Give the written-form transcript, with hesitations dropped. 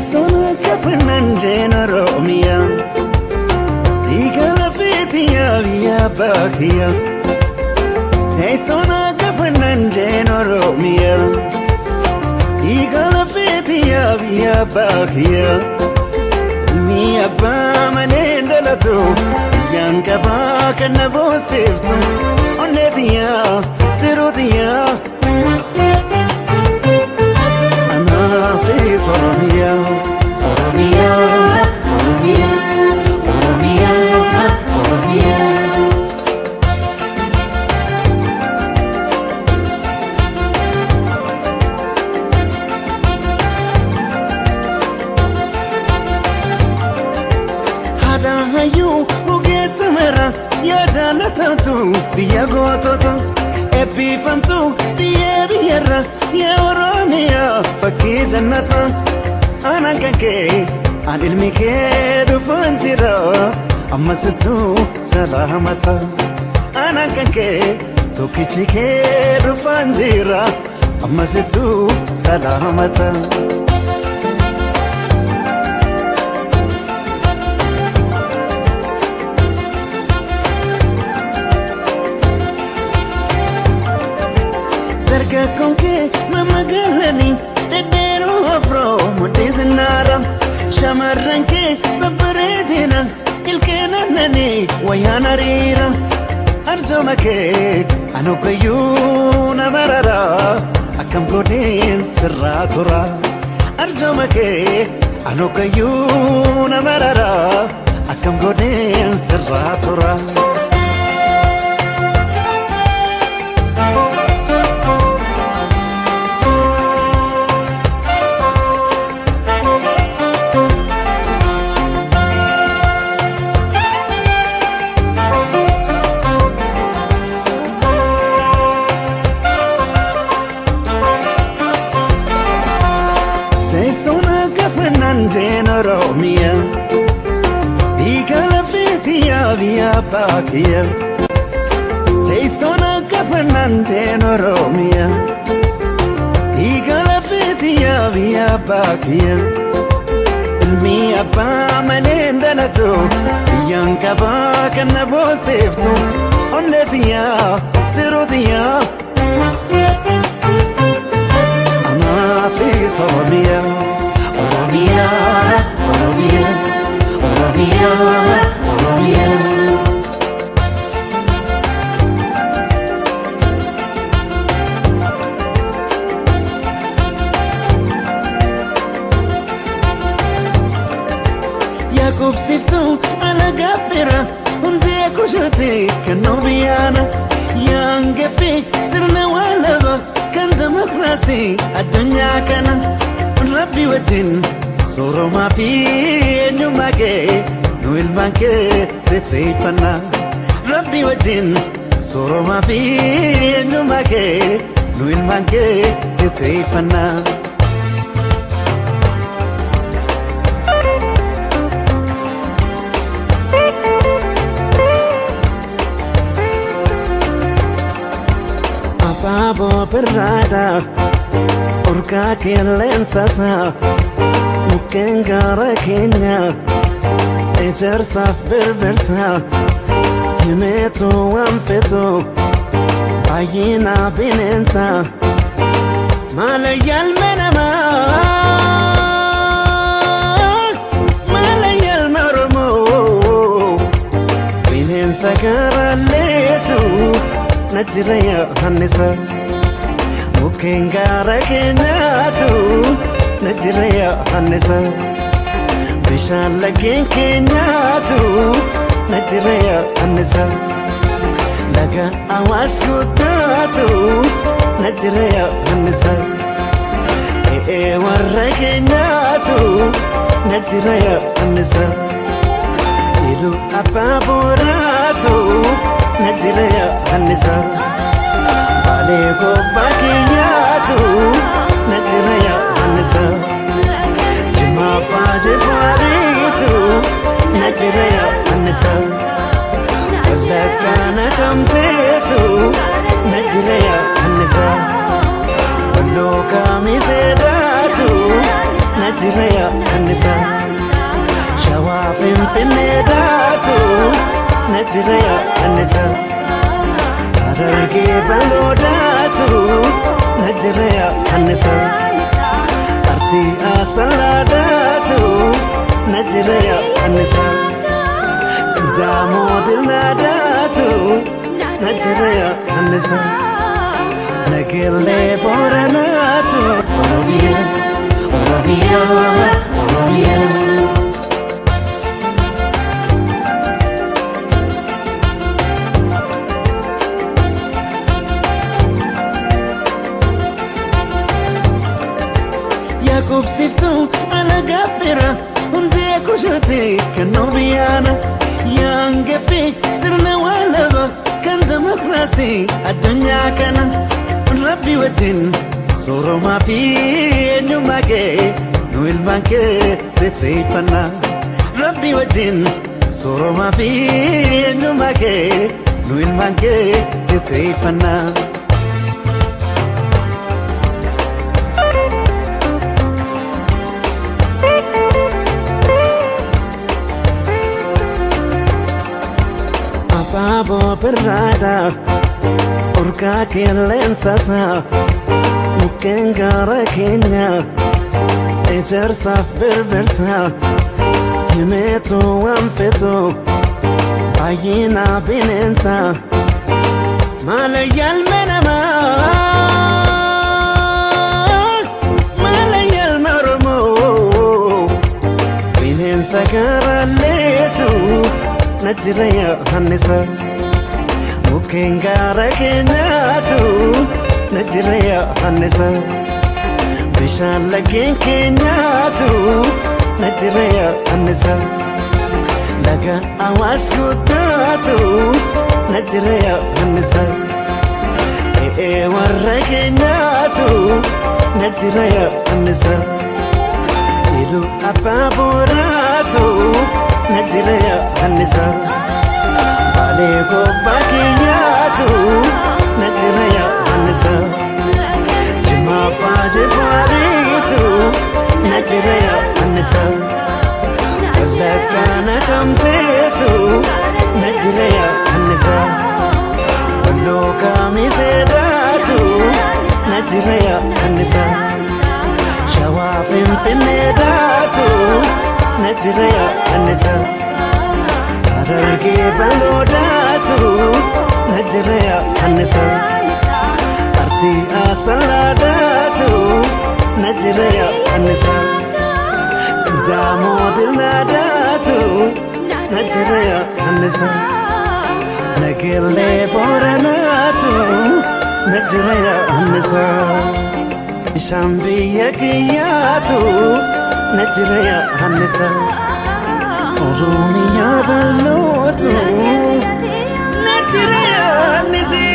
Teessuma kafannan jeena Oromiyaa dhiiga lafeetiyaa biyya baakiyyaa. Teessuma kafannan jeena Oromiyaa dhiiga lafeetiyaa biyya baakiyyaa. Ilmi abbaa malee dhalatu biyyaan qabaa kan na boonsiftu onneetiyaa tiruutiyaa. Oromia, Oromia, Oromia, Oromia, Oromia. Hada hayu ugetamera ya jalatatu biya gototo epifamtu biya biyara ya Oromia fakki jannata. Ana kanke an ilmi ke dufan jira amma situ salamata. Ana kanke tokkichi ke dufan jira amma situ salamata. Darga konke mama galani dedero afro mudiznara shamarranke babredina ilkenanani wayanarira arjomake anukayuna marara akam godin sirratura arjomake anukayuna marara akam godin sirratura. Jeena Oromiyaa dhiiga lafeetiyaa biyya baakiyyaa. Teessuma kafannan jeena Oromiyaa dhiiga lafeetiyaa biyya baakiyyaa. Ilmi abbaa malee dhalatu biyyaan qabaa kan na boonsiftu onneetiyaa tiruutiyaa. Anaafis Oromiyaa. Oromia, Oromia, Oromia, Oromia. Yakub siftu ala gafira unde kushati kanobiana yangefi sirna walaba kan demokrasi adunya kana. Rabbi wajin soroma fi nyumake nu ilmanke sitefana. Rabbi wajin soroma fi nyumake nu ilmanke sitefana. Apabo perrada urka kelensasa muken gara kenya ejersa berberta himeto amfeto ayina binensa malayal menama malayal marumo binensa gara letu najraya hanisa. Muken gara kenyatu najraya hanisa. Bishaan laggeen keenyaatu najraya hanisa. Laga Awaash guddaatu najraya hanisa. Warra keenyaatu najraya hanisa. Ilu abbaa boraatu najraya hanisa. Balee gobbaa keenyaatu najraya hanisa. Jimaa baajee faariitu najraya hanisa. Wallaggaana kamteetu najraya hanisa. Walloo kaamiseedhaatu najraya نجريا النسا شوافين في النداتو نجريا النسا أرقي بالوداتو نجريا النسا أرسي أصلاداتو نجريا النسا سيدامو دلاداتو نجريا النسا نقلي بورناتو أوروبيا أوروبيا أوروبيا ياكوب سيفتو على قفرة وندي كوشتي كنوبيانا يانقفي سرنا ولبا كان ديمقراطي الدنيا كان ربي وجن صورو ما في نماكي نو المانكي ستيفنا ربي وجن صورو ما في نماكي نو المانكي ستيفنا Babo berada urka kelen sasa mungkin garaknya ejar saf berberta yemeto amfeto ayina binensa malayal menama malayal marmo binensa garaletu نجريا النسا ممكن غاركناتو نجريا النسا بشان لكن كناتو نجريا النسا لقى أواش كتاتو نجريا النسا إيه وركناتو نجريا النسا إلو أبابوراتو نجريا النساء عليكو باكياتو نجريا النساء جما باجي فاريتو نجريا النساء ولا كان كمتيتو نجريا النساء ولو كامي سيداتو نجريا النساء شوافين في النداتو نجريا النساء أرقي بالوداتو نجريا النساء أرسي أصلاداتو نجريا النساء سيدامو دلاداتو نجريا النساء نقلي بورناتو نجريا النساء شامبيا كياتو نجريا النساء أوروميا بلوتو نجريا النساء